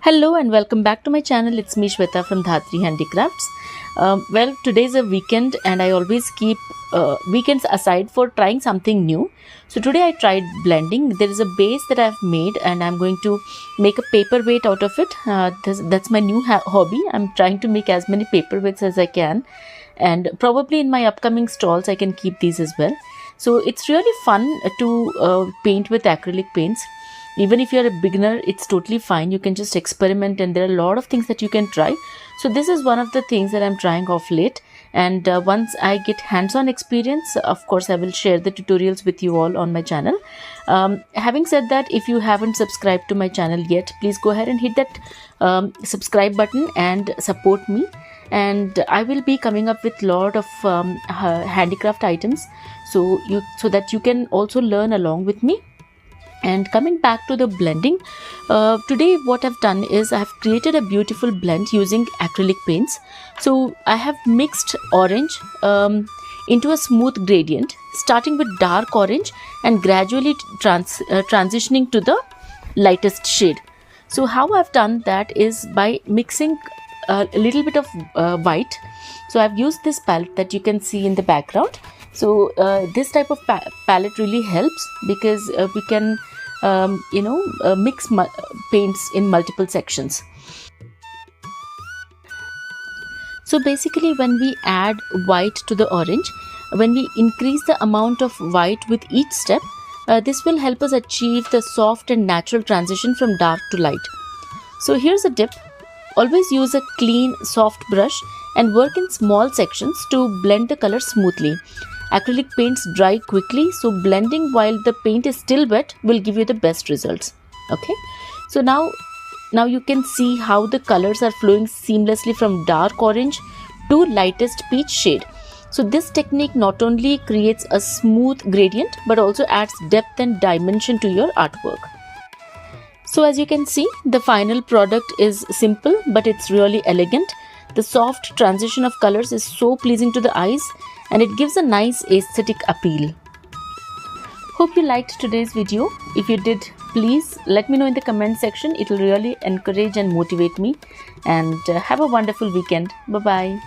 Hello and welcome back to my channel. It's me Shweta from Dhaatri Handicrafts. Well, today's a weekend and I always keep weekends aside for trying something new. So today I tried blending. There is a base that I've made and I'm going to make a paperweight out of it. That's my new hobby. I'm trying to make as many paperweights as I can, and probably in my upcoming stalls I can keep these as well. So it's really fun to paint with acrylic paints. Even if you're a beginner, it's totally fine. You can just experiment and there are a lot of things that you can try. So this is one of the things that I'm trying of late. And once I get hands-on experience, of course, I will share the tutorials with you all on my channel. Having said that, if you haven't subscribed to my channel yet, please go ahead and hit that subscribe button and support me. And I will be coming up with a lot of handicraft items so that you can also learn along with me. And coming back to the blending, today what I've done is I have created a beautiful blend using acrylic paints. So I have mixed orange into a smooth gradient, starting with dark orange and gradually transitioning to the lightest shade. So how I've done that is by mixing a little bit of white. So I've used this palette that you can see in the background. So this type of palette really helps because we can mix paints in multiple sections. So basically when we add white to the orange, when we increase the amount of white with each step, this will help us achieve the soft and natural transition from dark to light. So here's a tip. Always use a clean, soft brush and work in small sections to blend the color smoothly. Acrylic paints dry quickly, so blending while the paint is still wet will give you the best results. Okay, so now you can see how the colors are flowing seamlessly from dark orange to lightest peach shade. So this technique not only creates a smooth gradient but also adds depth and dimension to your artwork. So as you can see, the final product is simple but it's really elegant. The soft transition of colors is so pleasing to the eyes and it gives a nice aesthetic appeal. Hope you liked today's video. If you did, please let me know in the comment section. It will really encourage and motivate me. And have a wonderful weekend. Bye-bye.